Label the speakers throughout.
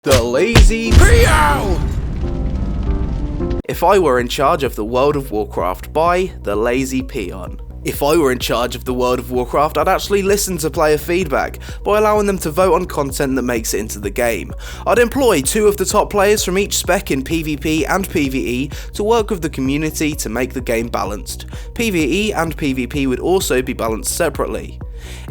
Speaker 1: TheLazyPeon! If I were in charge of the World of Warcraft by TheLazyPeon. If I were in charge of the World of Warcraft, I'd actually listen to player feedback by allowing them to vote on content that makes it into the game. I'd employ 2 of the top players from each spec in PvP and PvE to work with the community to make the game balanced. PvE and PvP would also be balanced separately.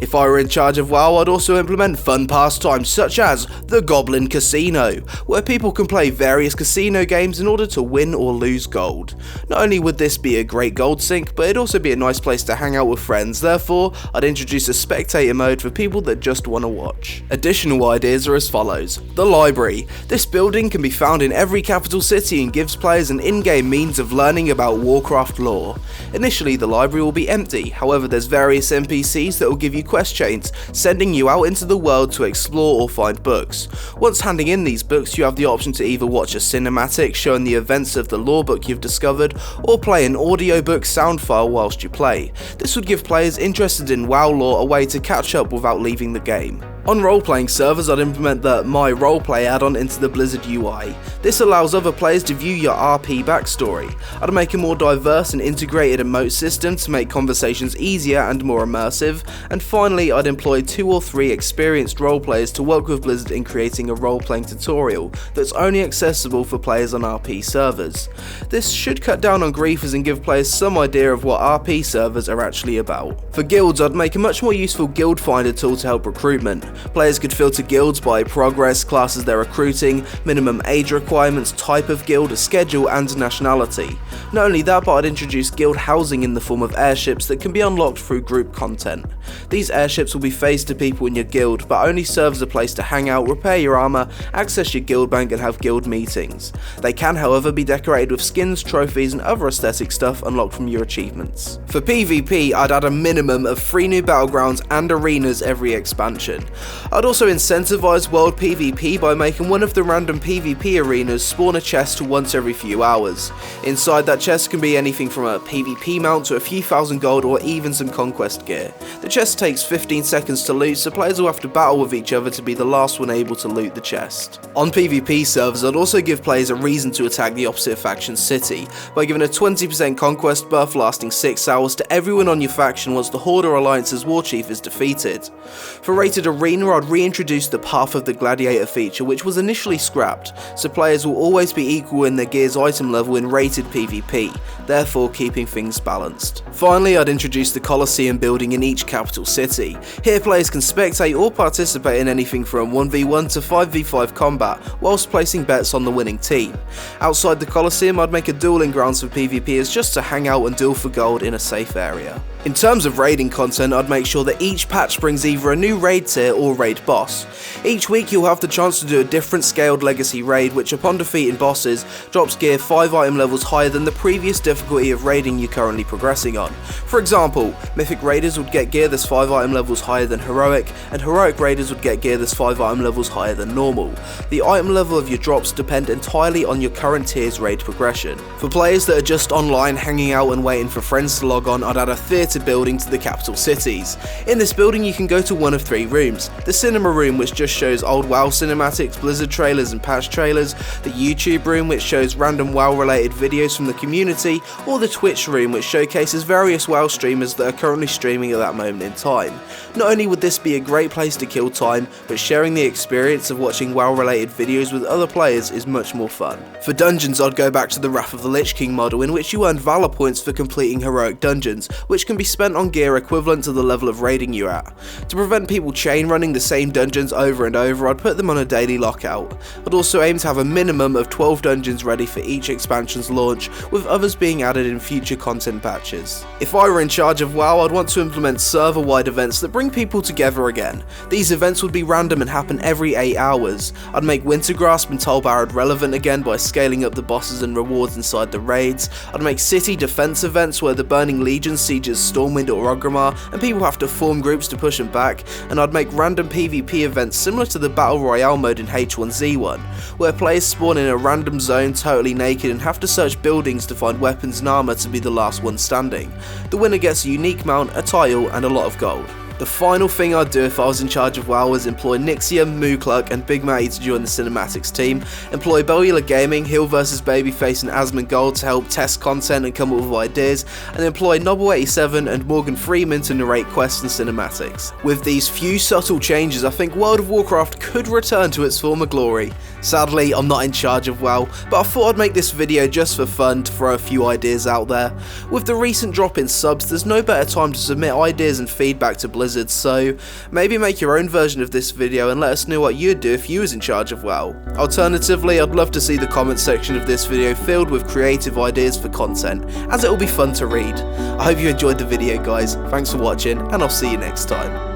Speaker 1: If I were in charge of WoW, I'd also implement fun pastimes such as the Goblin Casino, where people can play various casino games in order to win or lose gold. Not only would this be a great gold sink, but it'd also be a nice place to hang out with friends. Therefore, I'd introduce a spectator mode for people that just want to watch. Additional ideas are as follows. The library. This building can be found in every capital city and gives players an in-game means of learning about Warcraft lore. Initially, the library will be empty, however there's various NPCs that will give you quest chains, sending you out into the world to explore or find books. Once handing in these books, you have the option to either watch a cinematic showing the events of the lore book you've discovered, or play an audiobook sound file whilst you play. This would give players interested in WoW lore a way to catch up without leaving the game. On role-playing servers, I'd implement the My Roleplay add-on into the Blizzard UI. This allows other players to view your RP backstory. I'd make a more diverse and integrated emote system to make conversations easier and more immersive. And finally, I'd employ 2 or 3 experienced roleplayers to work with Blizzard in creating a role-playing tutorial that's only accessible for players on RP servers. This should cut down on griefers and give players some idea of what RP servers are actually about. For guilds, I'd make a much more useful guild finder tool to help recruitment. Players could filter guilds by progress, classes they're recruiting, minimum age requirements, type of guild, schedule and nationality. Not only that, but I'd introduce guild housing in the form of airships that can be unlocked through group content. These airships will be phased to people in your guild, but only serve as a place to hang out, repair your armour, access your guild bank and have guild meetings. They can however be decorated with skins, trophies and other aesthetic stuff unlocked from your achievements. For PvP, I'd add a minimum of 3 new battlegrounds and arenas every expansion. I'd also incentivise world PvP by making one of the random PvP arenas spawn a chest once every few hours. Inside that chest can be anything from a PvP mount to a few thousand gold or even some conquest gear. The chest takes 15 seconds to loot, so players will have to battle with each other to be the last one able to loot the chest. On PvP servers, I'd also give players a reason to attack the opposite faction's city by giving a 20% conquest buff lasting 6 hours to everyone on your faction once the Horde or Alliance's warchief is defeated. For rated arena, I'd reintroduce the Path of the Gladiator feature, which was initially scrapped, so players will always be equal in their gear's item level in rated PvP, therefore keeping things balanced. Finally, I'd introduce the Colosseum building in each capital city. Here players can spectate or participate in anything from 1v1 to 5v5 combat, whilst placing bets on the winning team. Outside the Colosseum, I'd make a dueling grounds for PvPers just to hang out and duel for gold in a safe area. In terms of raiding content, I'd make sure that each patch brings either a new raid tier or raid boss. Each week you'll have the chance to do a different scaled legacy raid, which upon defeating bosses, drops gear 5 item levels higher than the previous difficulty of raiding you're currently progressing on. For example, Mythic Raiders would get gear that's 5 item levels higher than Heroic, and Heroic Raiders would get gear that's 5 item levels higher than normal. The item level of your drops depend entirely on your current tier's raid progression. For players that are just online hanging out and waiting for friends to log on, I'd add a theatre building to the capital cities. In this building you can go to one of 3 rooms. The cinema room, which just shows old WoW cinematics, Blizzard trailers and patch trailers, the YouTube room, which shows random WoW related videos from the community, or the Twitch room, which showcases various WoW streamers that are currently streaming at that moment in time. Not only would this be a great place to kill time, but sharing the experience of watching WoW related videos with other players is much more fun. For dungeons, I'd go back to the Wrath of the Lich King model, in which you earn valor points for completing heroic dungeons, which can be spent on gear equivalent to the level of raiding you're at. To prevent people chain running the same dungeons over and over, I'd put them on a daily lockout. I'd also aim to have a minimum of 12 dungeons ready for each expansion's launch, with others being added in future content patches. If I were in charge of WoW, I'd want to implement server-wide events that bring people together again. These events would be random and happen every 8 hours. I'd make Wintergrasp and Tolbarad relevant again by scaling up the bosses and rewards inside the raids. I'd make city defense events where the Burning Legion sieges Stormwind or Orgrimmar and people have to form groups to push them back, and I'd make random PvP events similar to the Battle Royale mode in H1Z1, where players spawn in a random zone totally naked and have to search buildings to find weapons and armour to be the last one standing. The winner gets a unique mount, a title and a lot of gold. The final thing I'd do if I was in charge of WoW was employ Nixium, Mookluk and Big Matty to join the cinematics team, employ Bellula Gaming, Hill vs Babyface and Asmongold to help test content and come up with ideas, and employ Nobble87 and Morgan Freeman to narrate quests and cinematics. With these few subtle changes, I think World of Warcraft could return to its former glory. Sadly, I'm not in charge of WoW, but I thought I'd make this video just for fun to throw a few ideas out there. With the recent drop in subs, there's no better time to submit ideas and feedback to Blizzard, so maybe make your own version of this video and let us know what you'd do if you was in charge of WoW. Alternatively, I'd love to see the comment section of this video filled with creative ideas for content, as it will be fun to read. I hope you enjoyed the video guys, thanks for watching and I'll see you next time.